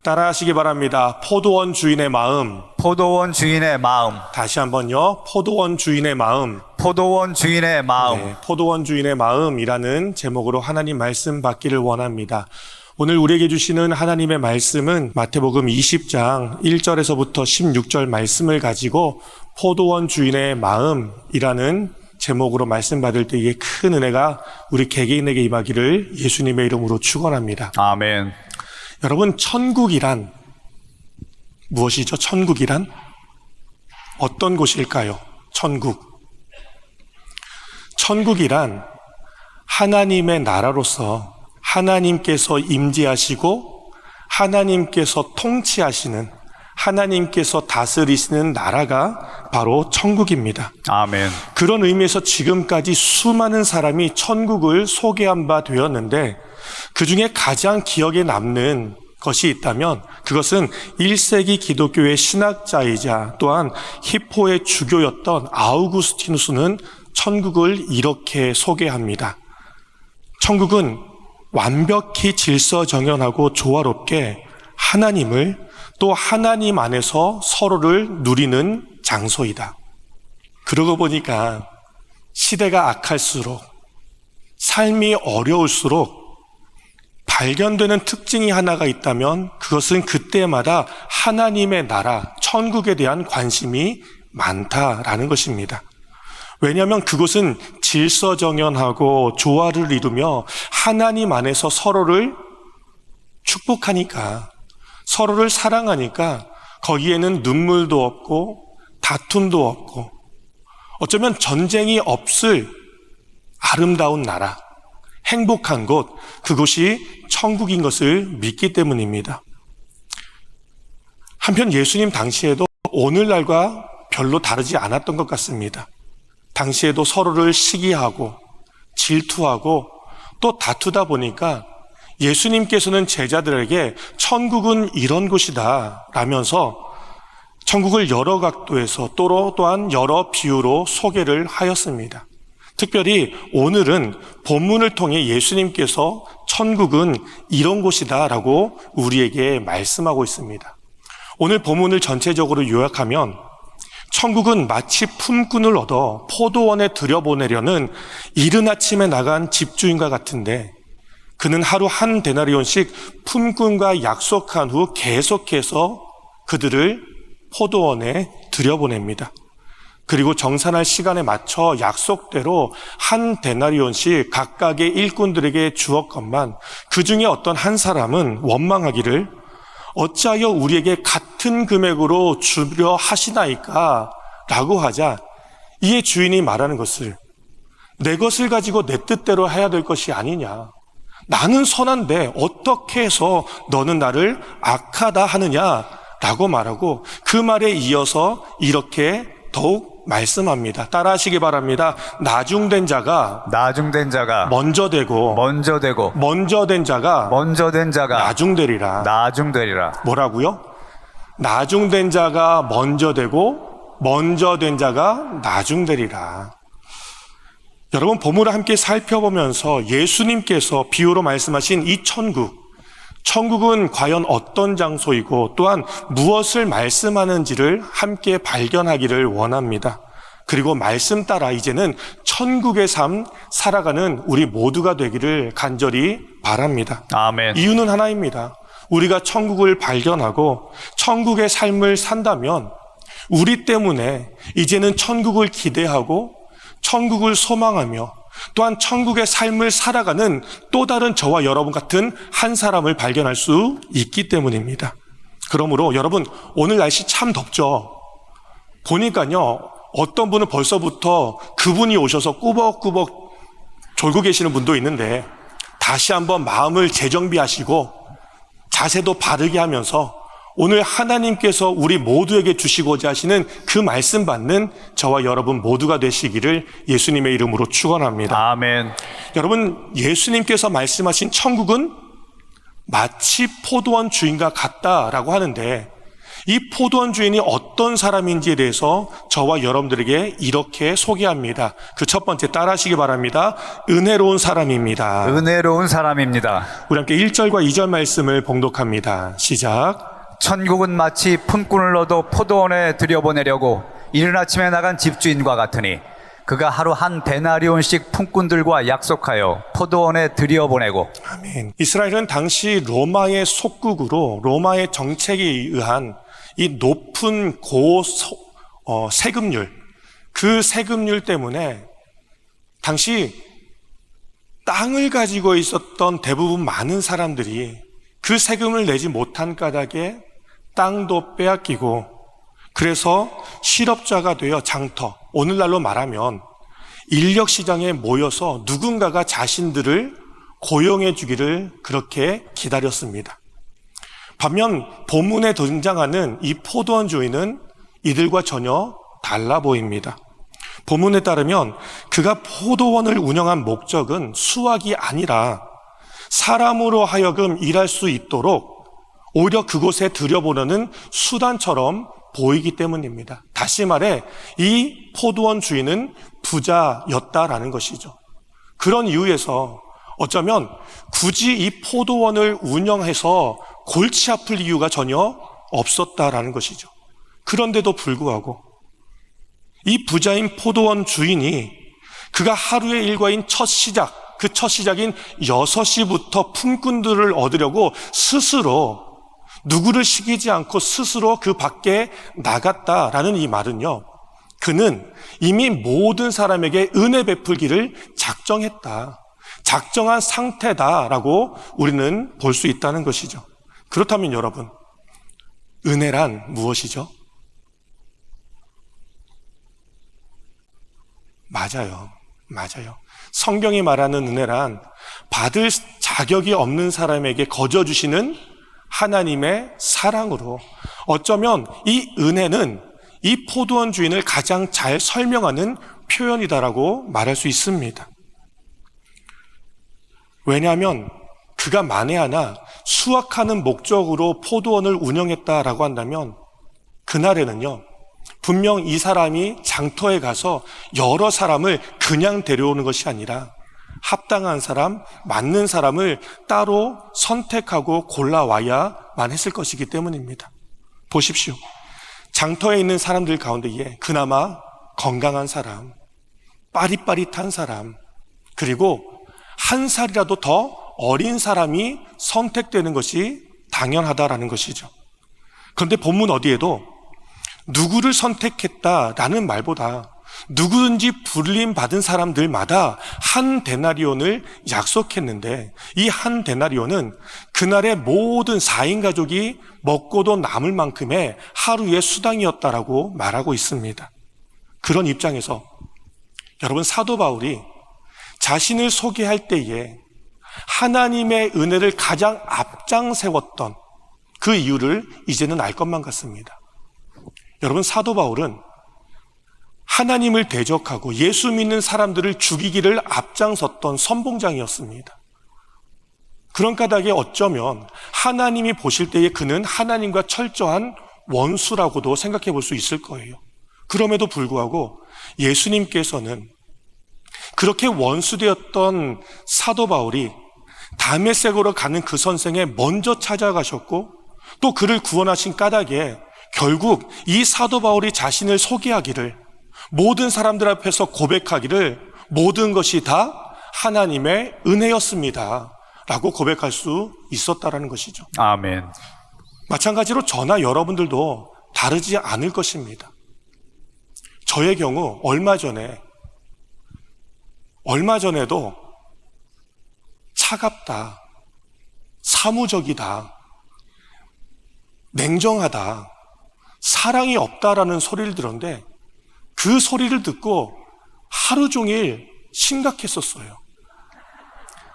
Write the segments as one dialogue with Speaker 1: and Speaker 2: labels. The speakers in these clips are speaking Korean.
Speaker 1: 따라하시기 바랍니다. 포도원 주인의 마음.
Speaker 2: 포도원 주인의 마음.
Speaker 1: 다시 한번요. 포도원 주인의 마음.
Speaker 2: 포도원 주인의 마음.
Speaker 1: 네, 포도원 주인의 마음이라는 제목으로 하나님 말씀 받기를 원합니다. 오늘 우리에게 주시는 하나님의 말씀은 마태복음 20장 1절에서부터 16절 말씀을 가지고 포도원 주인의 마음이라는 제목으로 말씀 받을 때 이게 큰 은혜가 우리 개개인에게 임하기를 예수님의 이름으로 축원합니다.
Speaker 2: 아멘.
Speaker 1: 여러분, 천국이란 무엇이죠? 천국이란 어떤 곳일까요? 천국이란 하나님의 나라로서 하나님께서 임재하시고 하나님께서 통치하시는, 하나님께서 다스리시는 나라가 바로 천국입니다.
Speaker 2: 아멘.
Speaker 1: 그런 의미에서 지금까지 수많은 사람이 천국을 소개한 바 되었는데, 그 중에 가장 기억에 남는 것이 있다면 그것은 1세기 기독교의 신학자이자 또한 히포의 주교였던 아우구스티누스는 천국을 이렇게 소개합니다. 천국은 완벽히 질서정연하고 조화롭게 하나님을, 또 하나님 안에서 서로를 누리는 장소이다. 그러고 보니까 시대가 악할수록, 삶이 어려울수록 발견되는 특징이 하나가 있다면 그것은 그때마다 하나님의 나라, 천국에 대한 관심이 많다라는 것입니다. 왜냐하면 그곳은 질서정연하고 조화를 이루며 하나님 안에서 서로를 축복하니까, 서로를 사랑하니까 거기에는 눈물도 없고 다툼도 없고 어쩌면 전쟁이 없을 아름다운 나라, 행복한 곳, 그곳이 천국인 것을 믿기 때문입니다. 한편 예수님 당시에도 오늘날과 별로 다르지 않았던 것 같습니다. 당시에도 서로를 시기하고 질투하고 또 다투다 보니까 예수님께서는 제자들에게 천국은 이런 곳이다 라면서 천국을 여러 각도에서 또한 여러 비유로 소개를 하였습니다. 특별히 오늘은 본문을 통해 예수님께서 천국은 이런 곳이다 라고 우리에게 말씀하고 있습니다. 오늘 본문을 전체적으로 요약하면 천국은 마치 품꾼을 얻어 포도원에 들여보내려는 이른 아침에 나간 집주인과 같은데, 그는 하루 한 데나리온씩 품꾼과 약속한 후 계속해서 그들을 포도원에 들여보냅니다. 그리고 정산할 시간에 맞춰 약속대로 한 데나리온씩 각각의 일꾼들에게 주었건만 그 중에 어떤 한 사람은 원망하기를 어찌하여 우리에게 같은 금액으로 주려 하시나이까? 라고 하자 이에 주인이 말하는 것을, 내 것을 가지고 내 뜻대로 해야 될 것이 아니냐, 나는 선한데 어떻게 해서 너는 나를 악하다 하느냐 라고 말하고, 그 말에 이어서 이렇게 더욱 말씀합니다. 따라하시기 바랍니다. 나중된 자가 먼저 되고 먼저 된 자가 나중되리라. 뭐라고요? 나중된 자가 먼저 되고 먼저 된 자가 나중되리라. 여러분, 본문을 함께 살펴보면서 예수님께서 비유로 말씀하신 이 천국은 과연 어떤 장소이고 또한 무엇을 말씀하는지를 함께 발견하기를 원합니다. 그리고 말씀 따라 이제는 천국의 삶 살아가는 우리 모두가 되기를 간절히 바랍니다.
Speaker 2: 아멘.
Speaker 1: 이유는 하나입니다. 우리가 천국을 발견하고 천국의 삶을 산다면 우리 때문에 이제는 천국을 기대하고 천국을 소망하며 또한 천국의 삶을 살아가는 또 다른 저와 여러분 같은 한 사람을 발견할 수 있기 때문입니다. 그러므로 여러분, 오늘 날씨 참 덥죠? 보니까요, 어떤 분은 벌써부터 그분이 오셔서 꾸벅꾸벅 졸고 계시는 분도 있는데, 다시 한번 마음을 재정비하시고 자세도 바르게 하면서 오늘 하나님께서 우리 모두에게 주시고자 하시는 그 말씀 받는 저와 여러분 모두가 되시기를 예수님의 이름으로 축원합니다.
Speaker 2: 아멘.
Speaker 1: 여러분, 예수님께서 말씀하신 천국은 마치 포도원 주인과 같다라고 하는데, 이 포도원 주인이 어떤 사람인지에 대해서 저와 여러분들에게 이렇게 소개합니다. 그 첫 번째 따라하시기 바랍니다. 은혜로운 사람입니다.
Speaker 2: 은혜로운 사람입니다.
Speaker 1: 우리 함께 1절과 2절 말씀을 봉독합니다. 시작.
Speaker 2: 천국은 마치 품꾼을 얻어 포도원에 들여보내려고 이른 아침에 나간 집주인과 같으니 그가 하루 한 데나리온씩 품꾼들과 약속하여 포도원에 들여보내고.
Speaker 1: 아멘. 이스라엘은 당시 로마의 속국으로 로마의 정책에 의한 이 높은 세금률, 그 세금률 때문에 당시 땅을 가지고 있었던 대부분 많은 사람들이 그 세금을 내지 못한 까닭에 땅도 빼앗기고, 그래서 실업자가 되어 장터, 오늘날로 말하면 인력시장에 모여서 누군가가 자신들을 고용해 주기를 그렇게 기다렸습니다. 반면 본문에 등장하는 이 포도원 주인은 이들과 전혀 달라 보입니다. 본문에 따르면 그가 포도원을 운영한 목적은 수확이 아니라 사람으로 하여금 일할 수 있도록 오히려 그곳에 들여보내는 수단처럼 보이기 때문입니다. 다시 말해 이 포도원 주인은 부자였다라는 것이죠. 그런 이유에서 어쩌면 굳이 이 포도원을 운영해서 골치 아플 이유가 전혀 없었다라는 것이죠. 그런데도 불구하고 이 부자인 포도원 주인이 그가 하루의 일과인 첫 시작인 6시부터 품꾼들을 얻으려고 스스로 누구를 시키지 않고 스스로 그 밖에 나갔다라는 이 말은요, 그는 이미 모든 사람에게 은혜 베풀기를 작정한 상태다라고 우리는 볼 수 있다는 것이죠. 그렇다면 여러분, 은혜란 무엇이죠? 맞아요. 성경이 말하는 은혜란 받을 자격이 없는 사람에게 거저 주시는 하나님의 사랑으로, 어쩌면 이 은혜는 이 포도원 주인을 가장 잘 설명하는 표현이다라고 말할 수 있습니다. 왜냐하면 그가 만에 하나 수확하는 목적으로 포도원을 운영했다라고 한다면 그날에는요, 분명 이 사람이 장터에 가서 여러 사람을 그냥 데려오는 것이 아니라 합당한 사람, 맞는 사람을 따로 선택하고 골라와야만 했을 것이기 때문입니다. 보십시오. 장터에 있는 사람들 가운데에 그나마 건강한 사람, 빠릿빠릿한 사람, 그리고 한 살이라도 더 어린 사람이 선택되는 것이 당연하다라는 것이죠. 그런데 본문 어디에도 누구를 선택했다라는 말보다 누구든지 불림받은 사람들마다 한 데나리온을 약속했는데, 이 한 데나리온은 그날의 모든 4인 가족이 먹고도 남을 만큼의 하루의 수당이었다라고 말하고 있습니다. 그런 입장에서 여러분, 사도 바울이 자신을 소개할 때에 하나님의 은혜를 가장 앞장 세웠던 그 이유를 이제는 알 것만 같습니다. 여러분, 사도 바울은 하나님을 대적하고 예수 믿는 사람들을 죽이기를 앞장섰던 선봉장이었습니다. 그런 까닭에 어쩌면 하나님이 보실 때에 그는 하나님과 철저한 원수라고도 생각해 볼 수 있을 거예요. 그럼에도 불구하고 예수님께서는 그렇게 원수되었던 사도 바울이 다메섹으로 가는 그 선생에 먼저 찾아가셨고, 또 그를 구원하신 까닭에 결국 이 사도 바울이 자신을 소개하기를, 모든 사람들 앞에서 고백하기를 모든 것이 다 하나님의 은혜였습니다 라고 고백할 수 있었다라는 것이죠.
Speaker 2: 아멘.
Speaker 1: 마찬가지로 저나 여러분들도 다르지 않을 것입니다. 저의 경우 얼마 전에도 차갑다, 사무적이다, 냉정하다, 사랑이 없다라는 소리를 들었는데, 그 소리를 듣고 하루 종일 심각했었어요.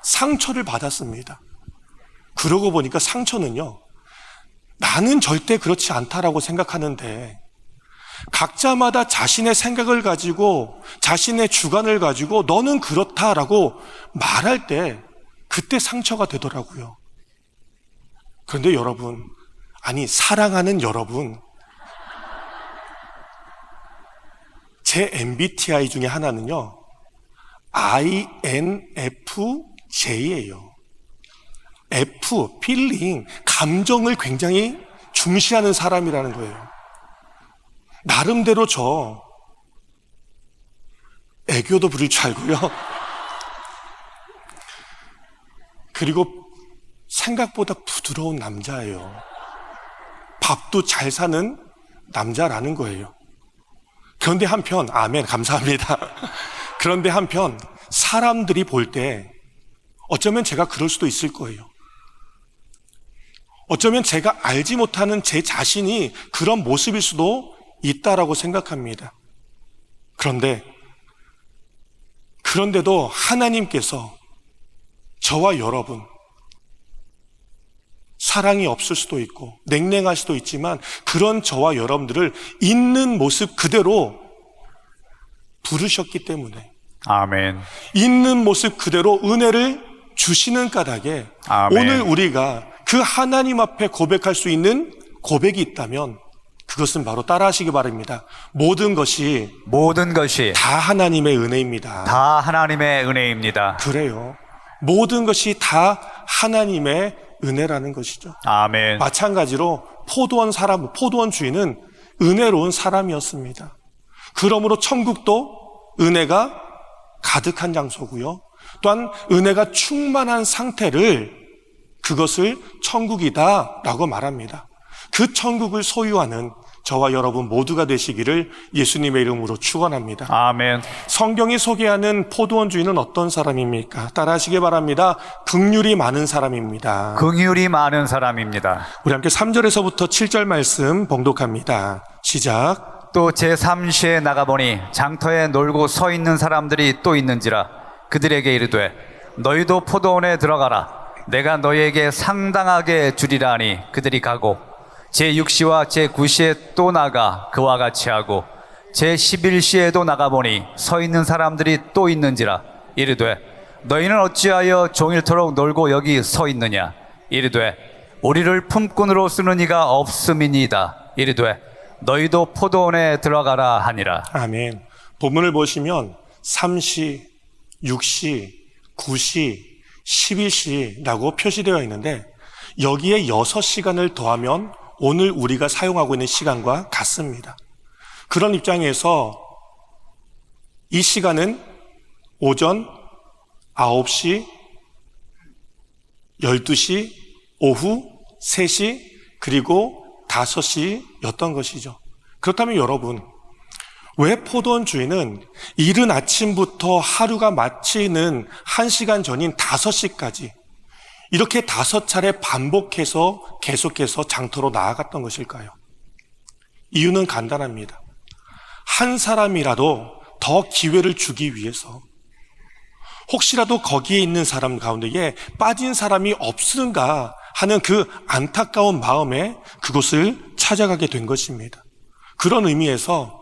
Speaker 1: 상처를 받았습니다. 그러고 보니까 상처는요, 나는 절대 그렇지 않다라고 생각하는데 각자마다 자신의 생각을 가지고 자신의 주관을 가지고 너는 그렇다라고 말할 때 그때 상처가 되더라고요. 그런데 여러분, 아니, 사랑하는 여러분, 제 MBTI 중에 하나는요, INFJ예요. F, 필링, 감정을 굉장히 중시하는 사람이라는 거예요. 나름대로 저 애교도 부릴 줄 알고요. 그리고 생각보다 부드러운 남자예요. 밥도 잘 사는 남자라는 거예요. 그런데 한편, 아멘, 감사합니다. 그런데 한편, 사람들이 볼 때 어쩌면 제가 그럴 수도 있을 거예요. 어쩌면 제가 알지 못하는 제 자신이 그런 모습일 수도 있다라고 생각합니다. 그런데도 하나님께서 저와 여러분, 사랑이 없을 수도 있고 냉랭할 수도 있지만 그런 저와 여러분들을 있는 모습 그대로 부르셨기 때문에,
Speaker 2: 아멘.
Speaker 1: 있는 모습 그대로 은혜를 주시는 까닭에
Speaker 2: 아멘.
Speaker 1: 오늘 우리가 그 하나님 앞에 고백할 수 있는 고백이 있다면 그것은 바로 따라하시기 바랍니다. 모든 것이
Speaker 2: 다
Speaker 1: 하나님의 은혜입니다.
Speaker 2: 다 하나님의 은혜입니다.
Speaker 1: 그래요. 모든 것이 다 하나님의 은혜라는 것이죠.
Speaker 2: 아멘.
Speaker 1: 마찬가지로 포도원 주인은 은혜로운 사람이었습니다. 그러므로 천국도 은혜가 가득한 장소고요. 또한 은혜가 충만한 상태를, 그것을 천국이다라고 말합니다. 그 천국을 소유하는 저와 여러분 모두가 되시기를 예수님의 이름으로 축원합니다.
Speaker 2: 아멘.
Speaker 1: 성경이 소개하는 포도원 주인은 어떤 사람입니까? 따라하시기 바랍니다. 긍휼이 많은 사람입니다.
Speaker 2: 긍휼이 많은 사람입니다.
Speaker 1: 우리 함께 3절에서부터 7절 말씀 봉독합니다. 시작.
Speaker 2: 또 제3시에 나가보니 장터에 놀고 서 있는 사람들이 또 있는지라 그들에게 이르되 너희도 포도원에 들어가라. 내가 너희에게 상당하게 주리라 하니 그들이 가고 제6시와 제9시에 또 나가 그와 같이 하고 제11시에도 나가보니 서 있는 사람들이 또 있는지라 이르되 너희는 어찌하여 종일토록 놀고 여기 서 있느냐. 이르되 우리를 품꾼으로 쓰는 이가 없음이니이다. 이르되 너희도 포도원에 들어가라 하니라.
Speaker 1: 아멘. 본문을 보시면 3시, 6시, 9시, 11시라고 표시되어 있는데 여기에 6시간을 더하면 오늘 우리가 사용하고 있는 시간과 같습니다. 그런 입장에서 이 시간은 오전 9시, 12시, 오후 3시, 그리고 5시였던 것이죠. 그렇다면 여러분, 왜 포도원 주인은 이른 아침부터 하루가 마치는 1시간 전인 5시까지 이렇게 5차례 반복해서 계속해서 장터로 나아갔던 것일까요? 이유는 간단합니다. 한 사람이라도 더 기회를 주기 위해서, 혹시라도 거기에 있는 사람 가운데에 빠진 사람이 없는가 하는 그 안타까운 마음에 그곳을 찾아가게 된 것입니다. 그런 의미에서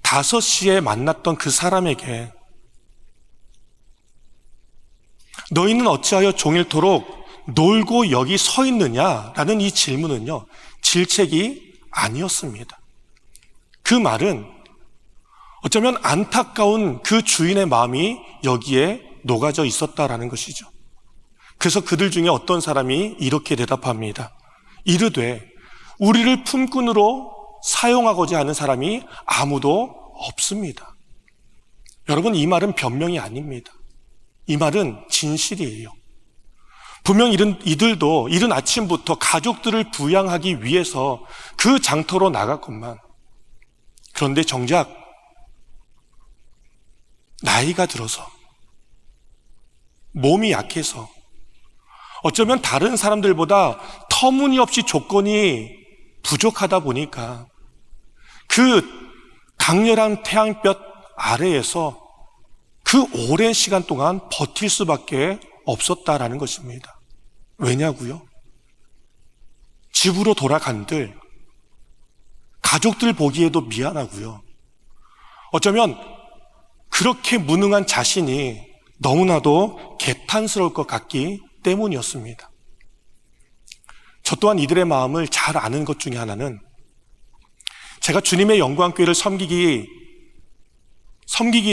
Speaker 1: 5시에 만났던 그 사람에게 너희는 어찌하여 종일토록 놀고 여기 서 있느냐라는 이 질문은요, 질책이 아니었습니다. 그 말은 어쩌면 안타까운 그 주인의 마음이 여기에 녹아져 있었다라는 것이죠. 그래서 그들 중에 어떤 사람이 이렇게 대답합니다. 이르되 우리를 품꾼으로 사용하고자 하는 사람이 아무도 없습니다. 여러분, 이 말은 변명이 아닙니다. 이 말은 진실이에요. 분명 이들도 이른 아침부터 가족들을 부양하기 위해서 그 장터로 나갔건만, 그런데 정작 나이가 들어서 몸이 약해서 어쩌면 다른 사람들보다 터무니없이 조건이 부족하다 보니까 그 강렬한 태양볕 아래에서 그 오랜 시간 동안 버틸 수밖에 없었다라는 것입니다. 왜냐고요? 집으로 돌아간들 가족들 보기에도 미안하고요. 어쩌면 그렇게 무능한 자신이 너무나도 개탄스러울 것 같기 때문이었습니다. 저 또한 이들의 마음을 잘 아는 것 중에 하나는, 제가 주님의 영광교회를 섬기기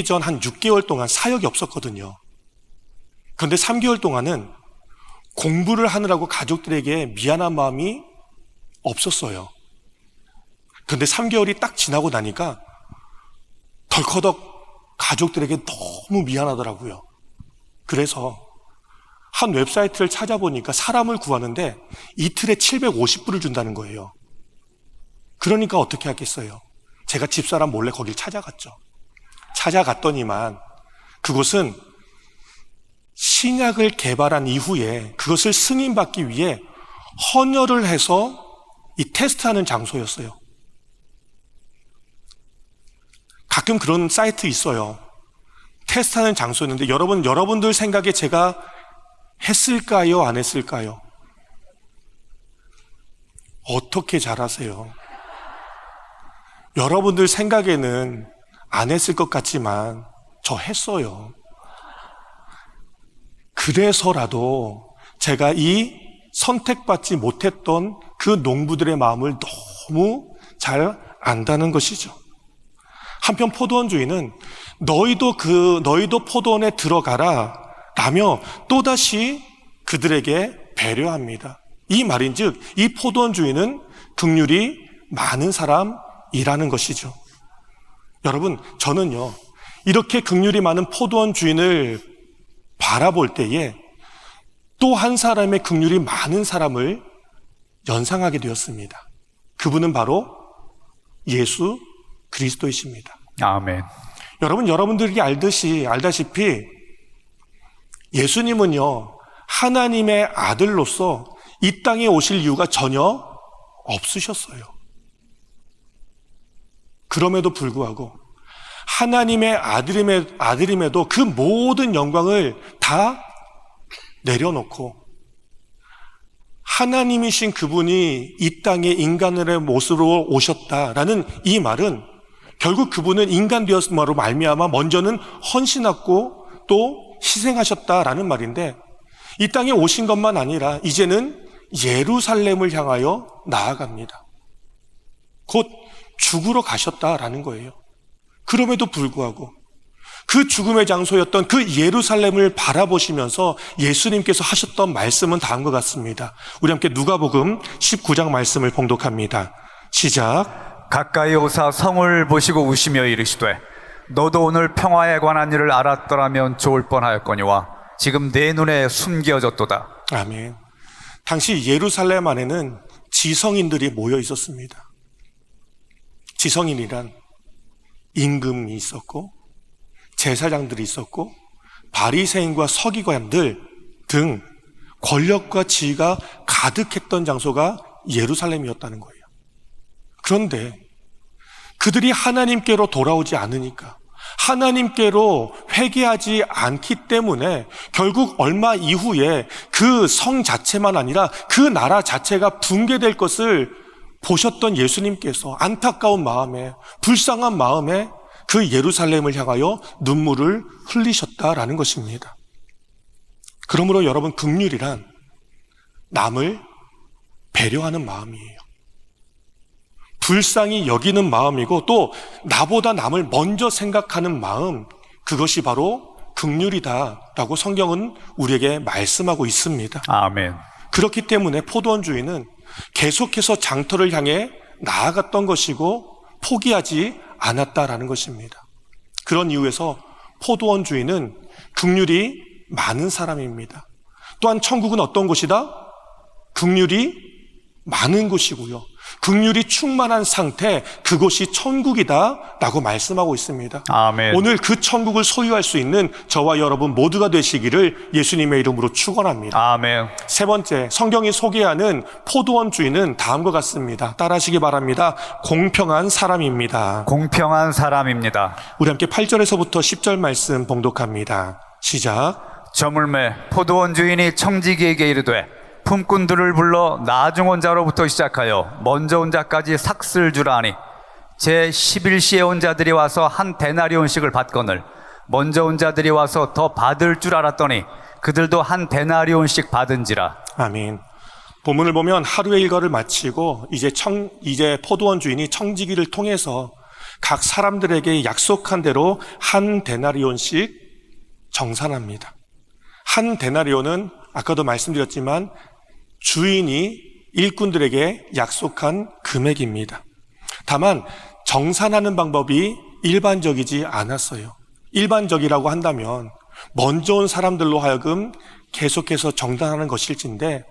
Speaker 1: 전 한 6개월 동안 사역이 없었거든요. 그런데 3개월 동안은 공부를 하느라고 가족들에게 미안한 마음이 없었어요. 그런데 3개월이 딱 지나고 나니까 덜커덕 가족들에게 너무 미안하더라고요. 그래서 한 웹사이트를 찾아보니까 사람을 구하는데 이틀에 750불을 준다는 거예요. 그러니까 어떻게 하겠어요? 제가 집사람 몰래 거길 찾아갔죠. 찾아갔더니만 그곳은 신약을 개발한 이후에 그것을 승인받기 위해 헌혈을 해서 이 테스트하는 장소였어요. 가끔 그런 사이트 있어요. 테스트하는 장소였는데 여러분들 생각에 제가 했을까요? 안 했을까요? 어떻게 잘 아세요? 여러분들 생각에는 안 했을 것 같지만 저 했어요. 그래서라도 제가 이 선택받지 못했던 그 농부들의 마음을 너무 잘 안다는 것이죠. 한편 포도원주의는 너희도 포도원에 들어가라 라며 또다시 그들에게 배려합니다. 이 말인즉 이 포도원주의는 긍휼이 많은 사람이라는 것이죠. 여러분, 저는요 이렇게 긍휼이 많은 포도원 주인을 바라볼 때에 또 한 사람의 긍휼이 많은 사람을 연상하게 되었습니다. 그분은 바로 예수 그리스도이십니다.
Speaker 2: 아멘.
Speaker 1: 여러분들이 알다시피 예수님은요 하나님의 아들로서 이 땅에 오실 이유가 전혀 없으셨어요. 그럼에도 불구하고 하나님의 아들임에도 그 모든 영광을 다 내려놓고 하나님이신 그분이 이 땅에 인간의 모습으로 오셨다라는 이 말은 결국 그분은 인간 되었음으로 말미암아 먼저는 헌신하고 또 희생하셨다라는 말인데, 이 땅에 오신 것만 아니라 이제는 예루살렘을 향하여 나아갑니다. 곧 죽으러 가셨다라는 거예요. 그럼에도 불구하고 그 죽음의 장소였던 그 예루살렘을 바라보시면서 예수님께서 하셨던 말씀은 다음과 같습니다. 우리 함께 누가복음 19장 말씀을 봉독합니다. 시작.
Speaker 2: 가까이 오사 성을 보시고 우시며 이르시되 너도 오늘 평화에 관한 일을 알았더라면 좋을 뻔하였거니와 지금 내 눈에 숨겨졌도다.
Speaker 1: 아멘. 당시 예루살렘 안에는 지성인들이 모여 있었습니다. 지성인이란 임금이 있었고 제사장들이 있었고 바리새인과 서기관들 등 권력과 지위가 가득했던 장소가 예루살렘이었다는 거예요. 그런데 그들이 하나님께로 돌아오지 않으니까, 하나님께로 회개하지 않기 때문에 결국 얼마 이후에 그 성 자체만 아니라 그 나라 자체가 붕괴될 것을 보셨던 예수님께서 안타까운 마음에, 불쌍한 마음에 그 예루살렘을 향하여 눈물을 흘리셨다라는 것입니다. 그러므로 여러분, 긍휼이란 남을 배려하는 마음이에요. 불쌍히 여기는 마음이고 또 나보다 남을 먼저 생각하는 마음, 그것이 바로 긍휼이다라고 성경은 우리에게 말씀하고 있습니다.
Speaker 2: 아멘.
Speaker 1: 그렇기 때문에 포도원주의는 계속해서 장터를 향해 나아갔던 것이고 포기하지 않았다라는 것입니다. 그런 이유에서 포도원주의는 긍휼이 많은 사람입니다. 또한 천국은 어떤 곳이다? 긍휼이 많은 곳이고요, 긍휼이 충만한 상태, 그곳이 천국이다 라고 말씀하고 있습니다.
Speaker 2: 아멘.
Speaker 1: 오늘 그 천국을 소유할 수 있는 저와 여러분 모두가 되시기를 예수님의 이름으로 축원합니다.
Speaker 2: 아멘.
Speaker 1: 세 번째, 성경이 소개하는 포도원주의는 다음과 같습니다. 따라하시기 바랍니다. 공평한 사람입니다.
Speaker 2: 공평한 사람입니다.
Speaker 1: 우리 함께 8절에서부터 10절 말씀 봉독합니다. 시작.
Speaker 2: 저물매 포도원 주인이 청지기에게 이르되 품꾼들을 불러 나중 온 자로부터 시작하여 먼저 온 자까지 삭슬 주라 하니 제 11시에 온 자들이 와서 한 데나리온씩을 받거늘 먼저 온 자들이 와서 더 받을 줄 알았더니 그들도 한 데나리온씩 받은지라.
Speaker 1: 아멘. 본문을 보면 하루의 일과를 마치고 이제 포도원 주인이 청지기를 통해서 각 사람들에게 약속한 대로 한 데나리온씩 정산합니다. 한 데나리온은 아까도 말씀드렸지만 주인이 일꾼들에게 약속한 금액입니다. 다만 정산하는 방법이 일반적이지 않았어요. 일반적이라고 한다면 먼저 온 사람들로 하여금 계속해서 정산하는 것일진데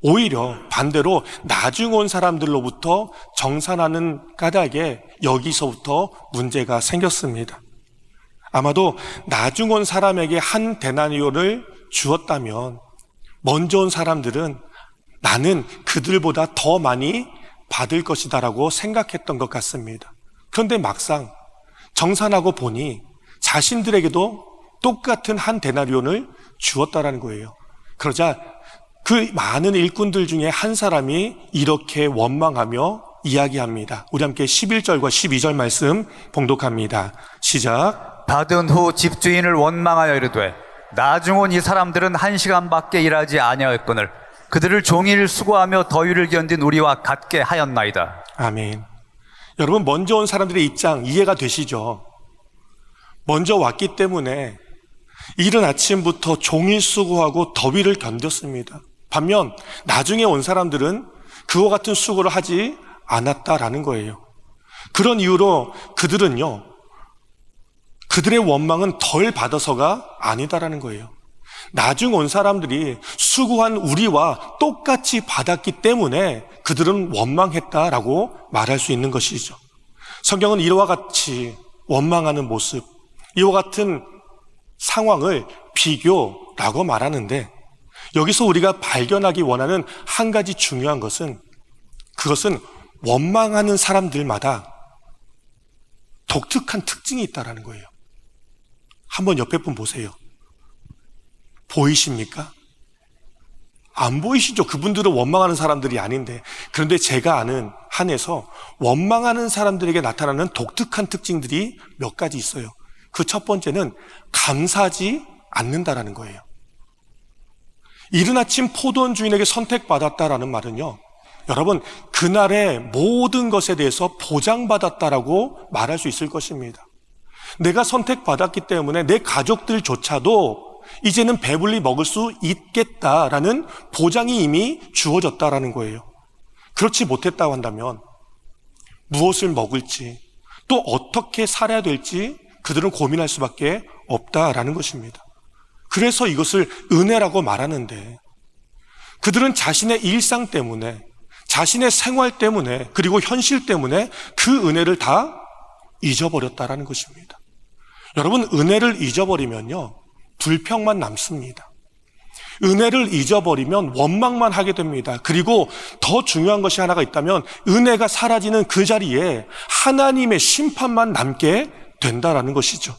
Speaker 1: 오히려 반대로 나중 온 사람들로부터 정산하는 까닭에 여기서부터 문제가 생겼습니다. 아마도 나중 온 사람에게 한 데나리온을 주었다면 먼저 온 사람들은 나는 그들보다 더 많이 받을 것이다라고 생각했던 것 같습니다. 그런데 막상 정산하고 보니 자신들에게도 똑같은 한 데나리온을 주었다라는 거예요. 그러자 그 많은 일꾼들 중에 한 사람이 이렇게 원망하며 이야기합니다. 우리 함께 11절과 12절 말씀 봉독합니다. 시작.
Speaker 2: 받은 후 집주인을 원망하여 이르되 나중 온 이 사람들은 1시간밖에 일하지 아니하였거늘 그들을 종일 수고하며 더위를 견딘 우리와 같게 하였나이다.
Speaker 1: 아멘. 여러분, 먼저 온 사람들의 입장 이해가 되시죠? 먼저 왔기 때문에 이른 아침부터 종일 수고하고 더위를 견뎠습니다. 반면 나중에 온 사람들은 그와 같은 수고를 하지 않았다라는 거예요. 그런 이유로 그들은요, 그들의 원망은 덜 받아서가 아니다라는 거예요. 나중 온 사람들이 수고한 우리와 똑같이 받았기 때문에 그들은 원망했다라고 말할 수 있는 것이죠. 성경은 이와 같이 원망하는 모습, 이와 같은 상황을 비교라고 말하는데 여기서 우리가 발견하기 원하는 한 가지 중요한 것은 그것은 원망하는 사람들마다 독특한 특징이 있다는 거예요. 한번 옆에 분 보세요. 보이십니까? 안 보이시죠? 그분들은 원망하는 사람들이 아닌데. 그런데 제가 아는 한에서 원망하는 사람들에게 나타나는 독특한 특징들이 몇 가지 있어요. 그 첫 번째는 감사하지 않는다라는 거예요. 이른 아침 포도원 주인에게 선택받았다라는 말은요, 여러분, 그날의 모든 것에 대해서 보장받았다라고 말할 수 있을 것입니다. 내가 선택받았기 때문에 내 가족들조차도 이제는 배불리 먹을 수 있겠다라는 보장이 이미 주어졌다라는 거예요. 그렇지 못했다고 한다면 무엇을 먹을지 또 어떻게 살아야 될지 그들은 고민할 수밖에 없다라는 것입니다. 그래서 이것을 은혜라고 말하는데 그들은 자신의 일상 때문에 자신의 생활 때문에 그리고 현실 때문에 그 은혜를 다 잊어버렸다라는 것입니다. 여러분, 은혜를 잊어버리면요 불평만 남습니다. 은혜를 잊어버리면 원망만 하게 됩니다. 그리고 더 중요한 것이 하나가 있다면 은혜가 사라지는 그 자리에 하나님의 심판만 남게 된다라는 것이죠.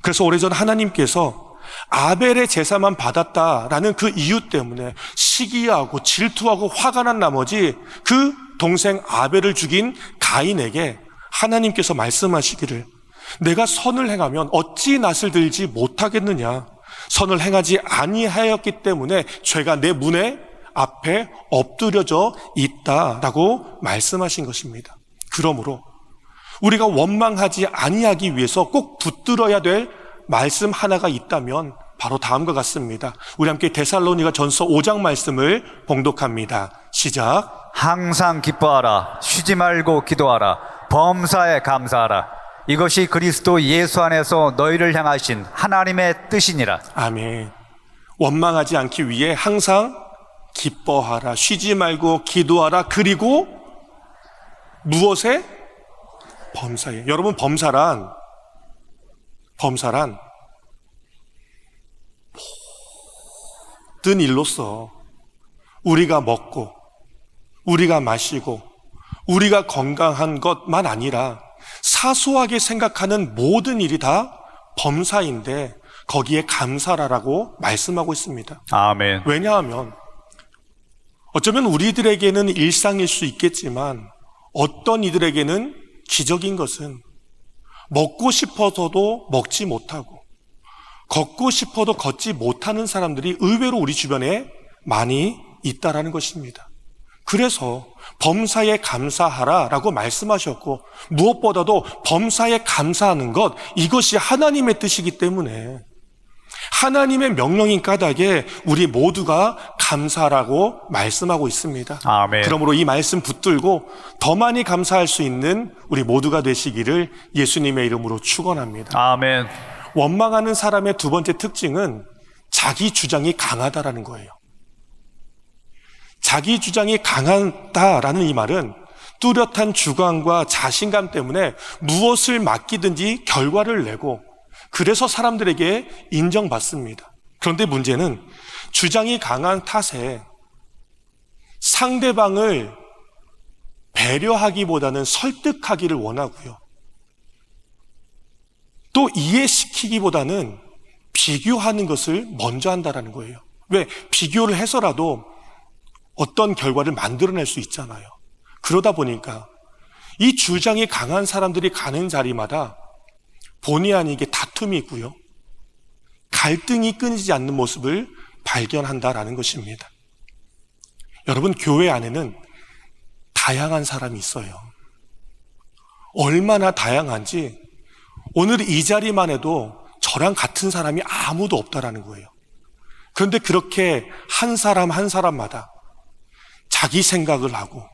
Speaker 1: 그래서 오래전 하나님께서 아벨의 제사만 받았다라는 그 이유 때문에 시기하고 질투하고 화가 난 나머지 그 동생 아벨을 죽인 가인에게 하나님께서 말씀하시기를 내가 선을 행하면 어찌 낯을 들지 못하겠느냐. 선을 행하지 아니하였기 때문에 죄가 내 문에 앞에 엎드려져 있다라고 말씀하신 것입니다. 그러므로 우리가 원망하지 아니하기 위해서 꼭 붙들어야 될 말씀 하나가 있다면 바로 다음과 같습니다. 우리 함께 데살로니가 전서 5장 말씀을 봉독합니다. 시작.
Speaker 2: 항상 기뻐하라. 쉬지 말고 기도하라. 범사에 감사하라. 이것이 그리스도 예수 안에서 너희를 향하신 하나님의 뜻이니라.
Speaker 1: 아멘. 원망하지 않기 위해 항상 기뻐하라. 쉬지 말고 기도하라. 그리고 무엇에? 범사에. 여러분, 범사란 모든 일로서 우리가 먹고 우리가 마시고 우리가 건강한 것만 아니라 사소하게 생각하는 모든 일이 다 범사인데 거기에 감사라라고 말씀하고 있습니다.
Speaker 2: 아멘.
Speaker 1: 왜냐하면 어쩌면 우리들에게는 일상일 수 있겠지만 어떤 이들에게는 기적인 것은 먹고 싶어서도 먹지 못하고 걷고 싶어도 걷지 못하는 사람들이 의외로 우리 주변에 많이 있다라는 것입니다. 그래서 범사에 감사하라라고 말씀하셨고, 무엇보다도 범사에 감사하는 것, 이것이 하나님의 뜻이기 때문에 하나님의 명령인 까닭에 우리 모두가 감사하라고 말씀하고 있습니다.
Speaker 2: 아멘.
Speaker 1: 그러므로 이 말씀 붙들고 더 많이 감사할 수 있는 우리 모두가 되시기를 예수님의 이름으로 축원합니다.
Speaker 2: 아멘.
Speaker 1: 원망하는 사람의 두 번째 특징은 자기 주장이 강하다라는 거예요. 자기 주장이 강하다라는 이 말은 뚜렷한 주관과 자신감 때문에 무엇을 맡기든지 결과를 내고, 그래서 사람들에게 인정받습니다. 그런데 문제는 주장이 강한 탓에 상대방을 배려하기보다는 설득하기를 원하고요, 또 이해시키기보다는 비교하는 것을 먼저 한다는 거예요. 왜? 비교를 해서라도 어떤 결과를 만들어낼 수 있잖아요. 그러다 보니까 이 주장이 강한 사람들이 가는 자리마다 본의 아니게 다툼이 있고요, 갈등이 끊이지 않는 모습을 발견한다라는 것입니다. 여러분, 교회 안에는 다양한 사람이 있어요. 얼마나 다양한지 오늘 이 자리만 해도 저랑 같은 사람이 아무도 없다라는 거예요. 그런데 그렇게 한 사람 한 사람마다 자기 생각을 하고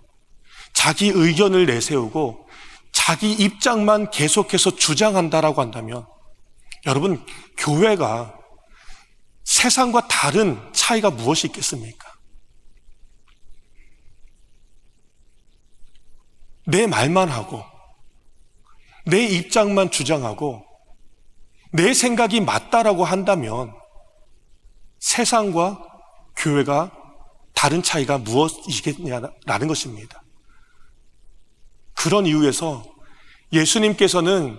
Speaker 1: 자기 의견을 내세우고 자기 입장만 계속해서 주장한다라고 한다면, 여러분, 교회가 세상과 다른 차이가 무엇이 있겠습니까? 내 말만 하고 내 입장만 주장하고 내 생각이 맞다라고 한다면 세상과 교회가 다른 차이가 무엇이겠냐라는 것입니다. 그런 이유에서 예수님께서는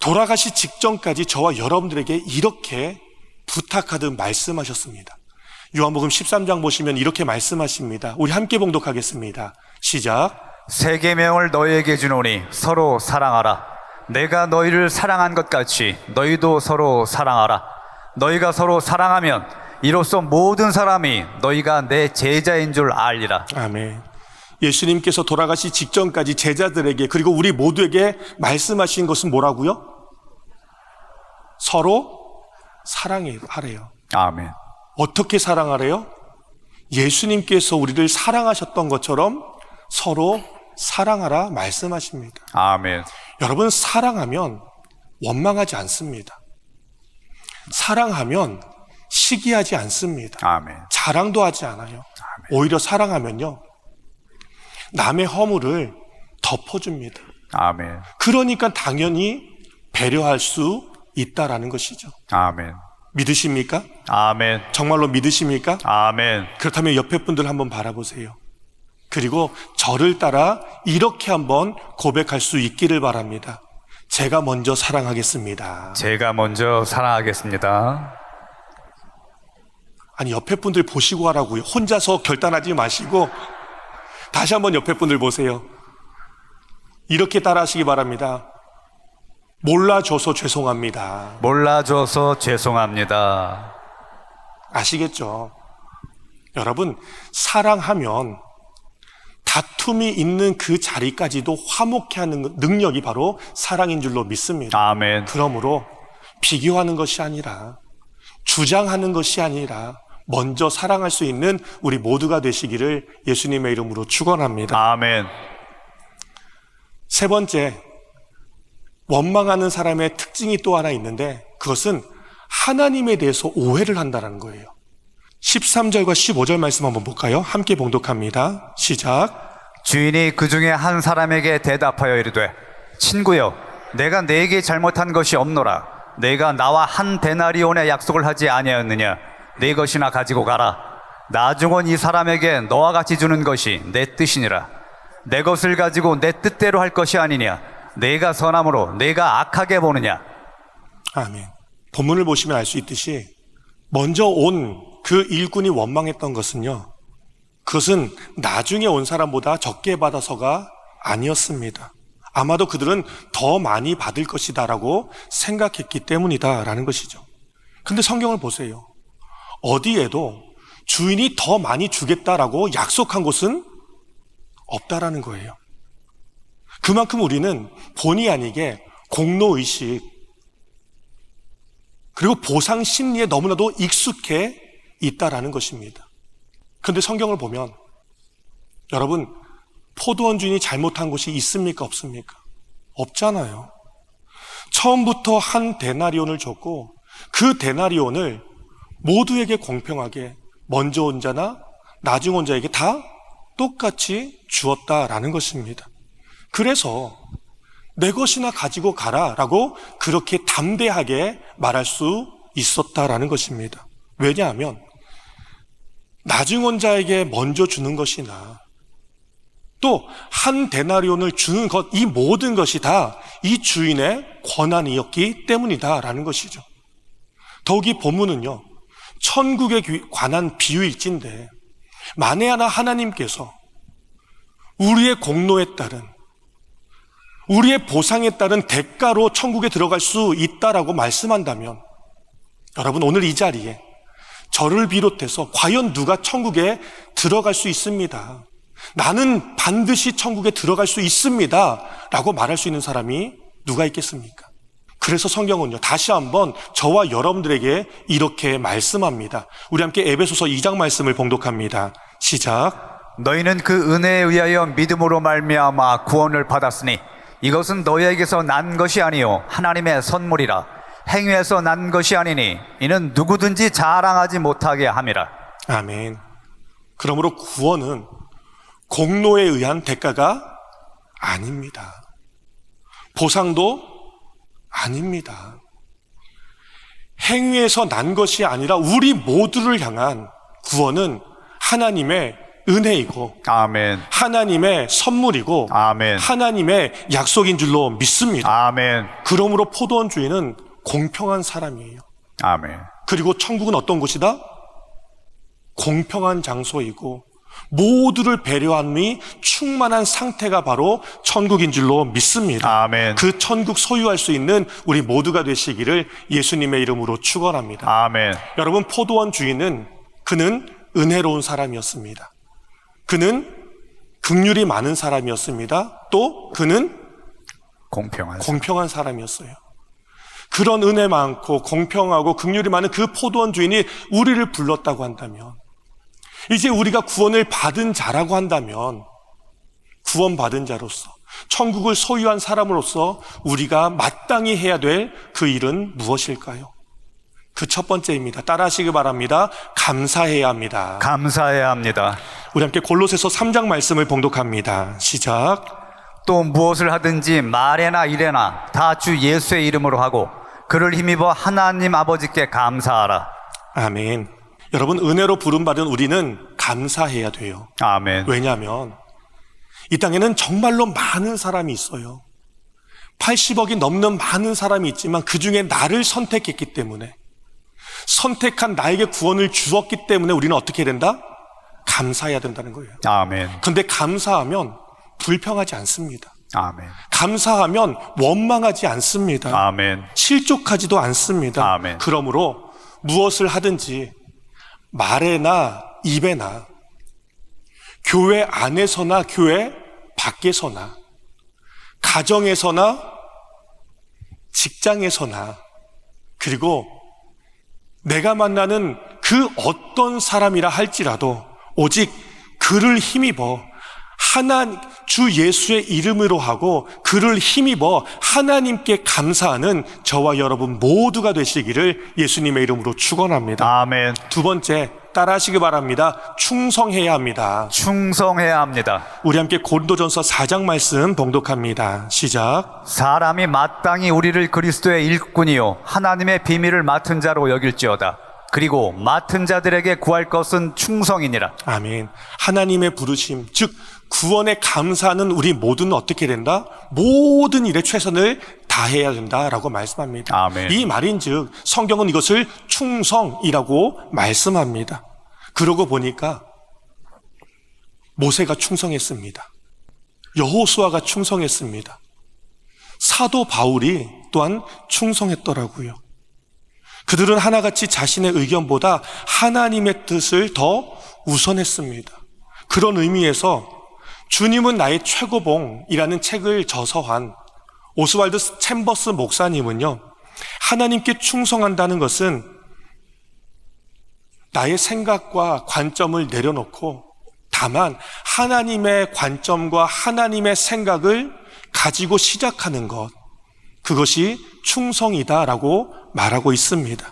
Speaker 1: 돌아가시 직전까지 저와 여러분들에게 이렇게 부탁하듯 말씀하셨습니다. 요한복음 13장 보시면 이렇게 말씀하십니다. 우리 함께 봉독하겠습니다. 시작.
Speaker 2: 새 계명을 너희에게 주노니 서로 사랑하라. 내가 너희를 사랑한 것 같이 너희도 서로 사랑하라. 너희가 서로 사랑하면 이로써 모든 사람이 너희가 내 제자인 줄 알리라.
Speaker 1: 아멘. 예수님께서 돌아가시 직전까지 제자들에게, 그리고 우리 모두에게 말씀하신 것은 뭐라고요? 서로 사랑하래요.
Speaker 2: 아멘.
Speaker 1: 어떻게 사랑하래요? 예수님께서 우리를 사랑하셨던 것처럼 서로 사랑하라 말씀하십니다.
Speaker 2: 아멘.
Speaker 1: 여러분, 사랑하면 원망하지 않습니다. 사랑하면 시기하지 않습니다.
Speaker 2: 아멘.
Speaker 1: 자랑도 하지 않아요. 오히려 사랑하면요, 남의 허물을 덮어줍니다.
Speaker 2: 아멘.
Speaker 1: 그러니까 당연히 배려할 수 있다라는 것이죠.
Speaker 2: 아멘.
Speaker 1: 믿으십니까?
Speaker 2: 아멘.
Speaker 1: 정말로 믿으십니까?
Speaker 2: 아멘.
Speaker 1: 그렇다면 옆에 분들 한번 바라보세요. 그리고 저를 따라 이렇게 한번 고백할 수 있기를 바랍니다. 제가 먼저 사랑하겠습니다.
Speaker 2: 제가 먼저 사랑하겠습니다.
Speaker 1: 아니, 옆에 분들 보시고 하라고요. 혼자서 결단하지 마시고 다시 한번 옆에 분들 보세요. 이렇게 따라하시기 바랍니다. 몰라줘서 죄송합니다.
Speaker 2: 몰라줘서 죄송합니다.
Speaker 1: 아시겠죠? 여러분, 사랑하면 다툼이 있는 그 자리까지도 화목케 하는 능력이 바로 사랑인 줄로 믿습니다.
Speaker 2: 아멘.
Speaker 1: 그러므로 비교하는 것이 아니라, 주장하는 것이 아니라 먼저 사랑할 수 있는 우리 모두가 되시기를 예수님의 이름으로 축원합니다.
Speaker 2: 아멘.
Speaker 1: 세 번째, 원망하는 사람의 특징이 또 하나 있는데, 그것은 하나님에 대해서 오해를 한다는 거예요. 13절과 15절 말씀 한번 볼까요? 함께 봉독합니다. 시작.
Speaker 2: 주인이 그 중에 한 사람에게 대답하여 이르되, 친구여, 내가 네게 잘못한 것이 없노라. 내가 나와 한 데나리온의 약속을 하지 아니하였느냐? 네 것이나 가지고 가라. 나중은 이 사람에게 너와 같이 주는 것이 내 뜻이니라. 내 것을 가지고 내 뜻대로 할 것이 아니냐? 내가 선함으로 내가 악하게 보느냐?
Speaker 1: 아멘. 본문을 보시면 알 수 있듯이 먼저 온 그 일꾼이 원망했던 것은요, 그것은 나중에 온 사람보다 적게 받아서가 아니었습니다. 아마도 그들은 더 많이 받을 것이다라고 생각했기 때문이다라는 것이죠. 근데 성경을 보세요. 어디에도 주인이 더 많이 주겠다라고 약속한 곳은 없다라는 거예요. 그만큼 우리는 본의 아니게 공로의식 그리고 보상 심리에 너무나도 익숙해 있다라는 것입니다. 그런데 성경을 보면 여러분, 포도원 주인이 잘못한 곳이 있습니까? 없습니까? 없잖아요. 처음부터 한 데나리온을 줬고 그 데나리온을 모두에게 공평하게 먼저 온 자나 나중 온 자에게 다 똑같이 주었다라는 것입니다. 그래서 내 것이나 가지고 가라라고 그렇게 담대하게 말할 수 있었다라는 것입니다. 왜냐하면 나중 온 자에게 먼저 주는 것이나 또 한 데나리온을 주는 것, 이 모든 것이 다 이 주인의 권한이었기 때문이다라는 것이죠. 더욱이 본문은요, 천국에 관한 비유일진데 만에 하나 하나님께서 우리의 공로에 따른, 우리의 보상에 따른 대가로 천국에 들어갈 수 있다라고 말씀한다면 여러분, 오늘 이 자리에 저를 비롯해서 과연 누가 천국에 들어갈 수 있습니다, 나는 반드시 천국에 들어갈 수 있습니다 라고 말할 수 있는 사람이 누가 있겠습니까? 그래서 성경은요, 다시 한번 저와 여러분들에게 이렇게 말씀합니다. 우리 함께 에베소서 2장 말씀을 봉독합니다. 시작.
Speaker 2: 너희는 그 은혜에 의하여 믿음으로 말미암아 구원을 받았으니 이것은 너희에게서 난 것이 아니요 하나님의 선물이라. 행위에서 난 것이 아니니 이는 누구든지 자랑하지 못하게 함이라.
Speaker 1: 아멘. 그러므로 구원은 공로에 의한 대가가 아닙니다. 보상도 아닙니다. 행위에서 난 것이 아니라 우리 모두를 향한 구원은 하나님의 은혜이고
Speaker 2: 아멘.
Speaker 1: 하나님의 선물이고
Speaker 2: 아멘.
Speaker 1: 하나님의 약속인 줄로 믿습니다.
Speaker 2: 아멘.
Speaker 1: 그러므로 포도원 주인은 공평한 사람이에요.
Speaker 2: 아멘.
Speaker 1: 그리고 천국은 어떤 곳이다? 공평한 장소이고 모두를 배려함이 충만한 상태가 바로 천국인 줄로 믿습니다.
Speaker 2: 아멘.
Speaker 1: 그 천국 소유할 수 있는 우리 모두가 되시기를 예수님의 이름으로 축원합니다.
Speaker 2: 아멘.
Speaker 1: 여러분, 포도원 주인은 그는 은혜로운 사람이었습니다. 그는 긍휼이 많은 사람이었습니다. 또 그는 공평한 사람이었어요. 그런 은혜 많고 공평하고 긍휼이 많은 그 포도원 주인이 우리를 불렀다고 한다면, 이제 우리가 구원을 받은 자라고 한다면, 구원받은 자로서 천국을 소유한 사람으로서 우리가 마땅히 해야 될 그 일은 무엇일까요? 그 첫 번째입니다. 따라하시기 바랍니다. 감사해야 합니다.
Speaker 2: 감사해야 합니다.
Speaker 1: 우리 함께 골로새서 3장 말씀을 봉독합니다. 시작.
Speaker 2: 또 무엇을 하든지 말에나 일에나 다 주 예수의 이름으로 하고 그를 힘입어 하나님 아버지께 감사하라.
Speaker 1: 아멘. 여러분, 은혜로 부름받은 우리는 감사해야 돼요.
Speaker 2: 아멘.
Speaker 1: 왜냐하면 이 땅에는 정말로 많은 사람이 있어요. 80억이 넘는 많은 사람이 있지만 그 중에 나를 선택했기 때문에, 선택한 나에게 구원을 주었기 때문에 우리는 어떻게 해야 된다? 감사해야 된다는 거예요.
Speaker 2: 아멘.
Speaker 1: 그런데 감사하면 불평하지 않습니다.
Speaker 2: 아멘.
Speaker 1: 감사하면 원망하지 않습니다.
Speaker 2: 아멘.
Speaker 1: 실족하지도 않습니다.
Speaker 2: 아멘.
Speaker 1: 그러므로 무엇을 하든지 말에나 입에나 교회 안에서나 교회 밖에서나 가정에서나 직장에서나 그리고 내가 만나는 그 어떤 사람이라 할지라도 오직 그를 힘입어 주 예수의 이름으로 하고 그를 힘입어 하나님께 감사하는 저와 여러분 모두가 되시기를 예수님의 이름으로 축원합니다.
Speaker 2: 아멘.
Speaker 1: 두 번째, 따라하시기 바랍니다. 충성해야 합니다.
Speaker 2: 충성해야 합니다.
Speaker 1: 우리 함께 고린도전서 4장 말씀 봉독합니다. 시작.
Speaker 2: 사람이 마땅히 우리를 그리스도의 일꾼이요 하나님의 비밀을 맡은 자로 여길지어다. 그리고 맡은 자들에게 구할 것은 충성이니라.
Speaker 1: 아멘. 하나님의 부르심, 즉 구원에 감사하는 우리 모두는 어떻게 된다? 모든 일에 최선을 다해야 된다라고 말씀합니다.
Speaker 2: 아멘.
Speaker 1: 이 말인즉 성경은 이것을 충성이라고 말씀합니다. 그러고 보니까 모세가 충성했습니다. 여호수아가 충성했습니다. 사도 바울이 또한 충성했더라고요. 그들은 하나같이 자신의 의견보다 하나님의 뜻을 더 우선했습니다. 그런 의미에서 주님은 나의 최고봉이라는 책을 저서한 오스왈드 챔버스 목사님은요, 하나님께 충성한다는 것은 나의 생각과 관점을 내려놓고 다만 하나님의 관점과 하나님의 생각을 가지고 시작하는 것, 그것이 충성이다라고 말하고 있습니다.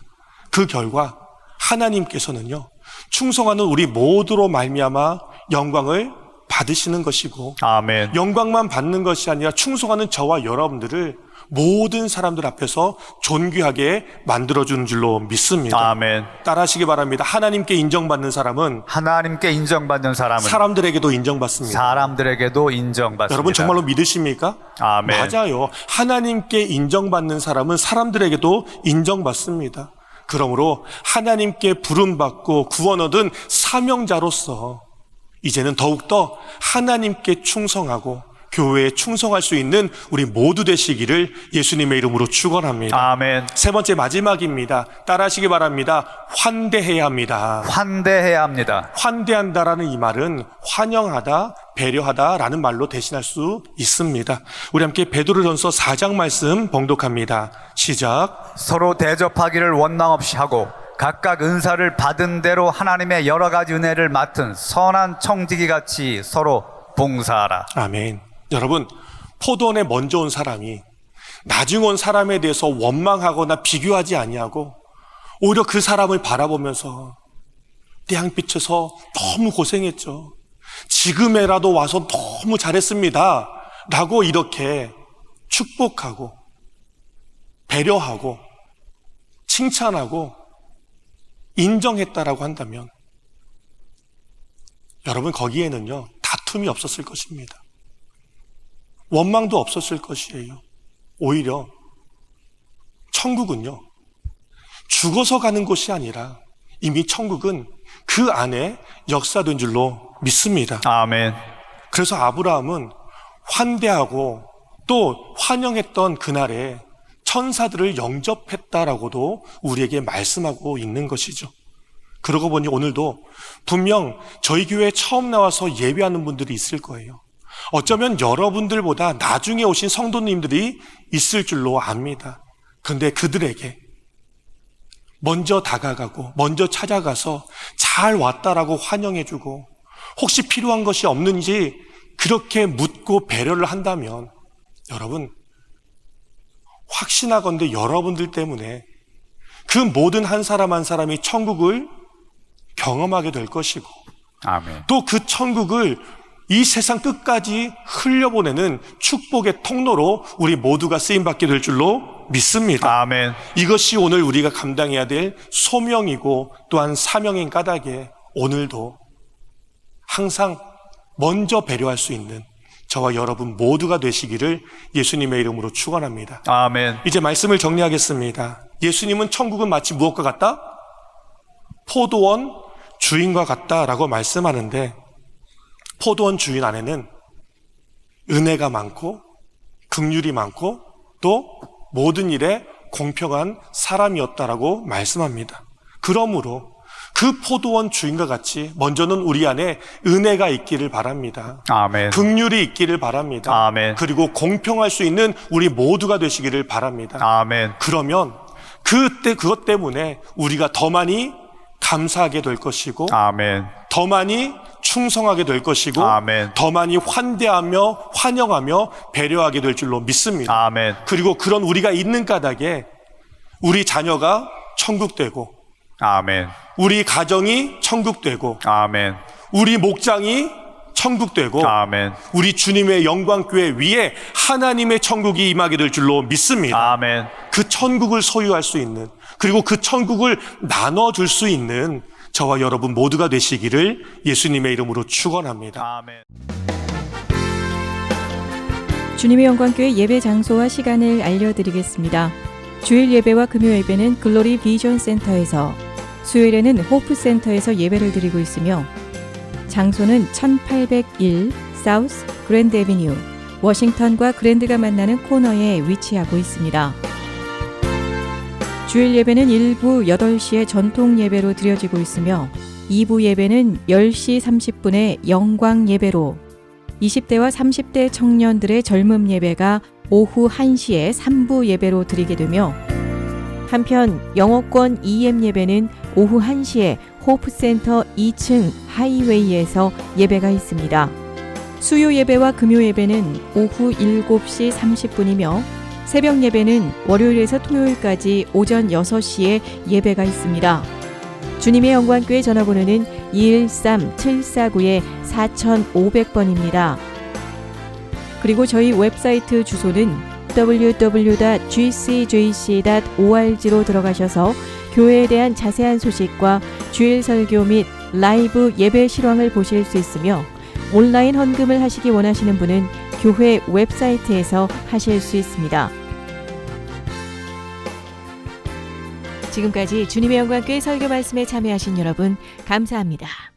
Speaker 1: 그 결과 하나님께서는요, 충성하는 우리 모두로 말미암아 영광을 받으시는 것이고,
Speaker 2: 아멘.
Speaker 1: 영광만 받는 것이 아니라 충성하는 저와 여러분들을 모든 사람들 앞에서 존귀하게 만들어주는 줄로 믿습니다.
Speaker 2: 아멘.
Speaker 1: 따라하시기 바랍니다. 하나님께 인정받는 사람은
Speaker 2: 하나님께 인정받는 사람은
Speaker 1: 사람들에게도 인정받습니다.
Speaker 2: 사람들에게도 인정받습니다.
Speaker 1: 여러분 정말로 믿으십니까?
Speaker 2: 아멘.
Speaker 1: 맞아요. 하나님께 인정받는 사람은 사람들에게도 인정받습니다. 그러므로 하나님께 부름받고 구원 얻은 사명자로서 이제는 더욱더 하나님께 충성하고 교회에 충성할 수 있는 우리 모두 되시기를 예수님의 이름으로 축원합니다.
Speaker 2: 아멘.
Speaker 1: 세 번째 마지막입니다. 따라하시기 바랍니다. 환대해야 합니다.
Speaker 2: 환대해야 합니다.
Speaker 1: 환대한다라는 이 말은 환영하다, 배려하다라는 말로 대신할 수 있습니다. 우리 함께 베드로전서 4장 말씀 봉독합니다. 시작.
Speaker 2: 서로 대접하기를 원망 없이 하고 각각 은사를 받은 대로 하나님의 여러 가지 은혜를 맡은 선한 청지기 같이 서로 봉사하라.
Speaker 1: 아멘. 여러분, 포도원에 먼저 온 사람이 나중 온 사람에 대해서 원망하거나 비교하지 아니하고 오히려 그 사람을 바라보면서 태양빛에서 너무 고생했죠. 지금에라도 와서 너무 잘했습니다. 라고 이렇게 축복하고 배려하고 칭찬하고 인정했다라고 한다면 여러분 거기에는요 다툼이 없었을 것입니다. 원망도 없었을 것이에요. 오히려 천국은요 죽어서 가는 곳이 아니라 이미 천국은 그 안에 역사된 줄로 믿습니다.
Speaker 2: 아멘.
Speaker 1: 그래서 아브라함은 환대하고 또 환영했던 그날에 천사들을 영접했다라고도 우리에게 말씀하고 있는 것이죠. 그러고 보니 오늘도 분명 저희 교회에 처음 나와서 예배하는 분들이 있을 거예요. 어쩌면 여러분들보다 나중에 오신 성도님들이 있을 줄로 압니다. 그런데 그들에게 먼저 다가가고 먼저 찾아가서 잘 왔다라고 환영해주고 혹시 필요한 것이 없는지 그렇게 묻고 배려를 한다면 여러분 확신하건대 여러분들 때문에 그 모든 한 사람 한 사람이 천국을 경험하게 될 것이고
Speaker 2: 아멘.
Speaker 1: 또 그 천국을 이 세상 끝까지 흘려보내는 축복의 통로로 우리 모두가 쓰임받게 될 줄로 믿습니다.
Speaker 2: 아멘.
Speaker 1: 이것이 오늘 우리가 감당해야 될 소명이고 또한 사명인 까닭에 오늘도 항상 먼저 배려할 수 있는 저와 여러분 모두가 되시기를 예수님의 이름으로 축원합니다.
Speaker 2: 아멘.
Speaker 1: 이제 말씀을 정리하겠습니다. 예수님은 천국은 마치 무엇과 같다? 포도원 주인과 같다라고 말씀하는데 포도원 주인 안에는 은혜가 많고 긍휼이 많고 또 모든 일에 공평한 사람이었다라고 말씀합니다. 그러므로 그 포도원 주인과 같이 먼저는 우리 안에 은혜가 있기를 바랍니다.
Speaker 2: 아멘.
Speaker 1: 긍휼이 있기를 바랍니다.
Speaker 2: 아멘.
Speaker 1: 그리고 공평할 수 있는 우리 모두가 되시기를 바랍니다.
Speaker 2: 아멘.
Speaker 1: 그러면 그것 때문에 우리가 더 많이 감사하게 될 것이고
Speaker 2: 아멘.
Speaker 1: 더 많이 충성하게 될 것이고
Speaker 2: 아멘.
Speaker 1: 더 많이 환대하며 환영하며 배려하게 될 줄로 믿습니다.
Speaker 2: 아멘.
Speaker 1: 그리고 그런 우리가 있는 까닭에 우리 자녀가 천국되고
Speaker 2: 아멘.
Speaker 1: 우리 가정이 천국되고
Speaker 2: 아멘.
Speaker 1: 우리 목장이 천국되고
Speaker 2: 아멘.
Speaker 1: 우리 주님의 영광교회 위에 하나님의 천국이 임하게 될 줄로 믿습니다.
Speaker 2: 아멘.
Speaker 1: 그 천국을 소유할 수 있는 그리고 그 천국을 나눠줄 수 있는 저와 여러분 모두가 되시기를 예수님의 이름으로 축원합니다.
Speaker 2: 아멘.
Speaker 3: 주님의 영광교회 예배 장소와 시간을 알려드리겠습니다. 주일 예배와 금요 예배는 글로리 비전 센터에서, 수요일에는 호프 센터에서 예배를 드리고 있으며 장소는 1801 사우스 그랜드 애비뉴 워싱턴과 그랜드가 만나는 코너에 위치하고 있습니다. 주일 예배는 1부 8시에 전통 예배로 드려지고 있으며 2부 예배는 10시 30분에 영광 예배로 20대와 30대 청년들의 젊음 예배가 오후 1시에 3부 예배로 드리게 되며 한편 영어권 EM 예배는 오후 1시에 호프센터 2층 하이웨이에서 예배가 있습니다. 수요 예배와 금요 예배는 오후 7시 30분이며 새벽 예배는 월요일에서 토요일까지 오전 6시에 예배가 있습니다. 주님의 영광교회 전화번호는 213-749-4500번입니다. 그리고 저희 웹사이트 주소는 www.gcjc.org로 들어가셔서 교회에 대한 자세한 소식과 주일 설교 및 라이브 예배 실황을 보실 수 있으며 온라인 헌금을 하시기 원하시는 분은 교회 웹사이트에서 하실 수 있습니다. 지금까지 주님의 영광교회 설교 말씀에 참여하신 여러분 감사합니다.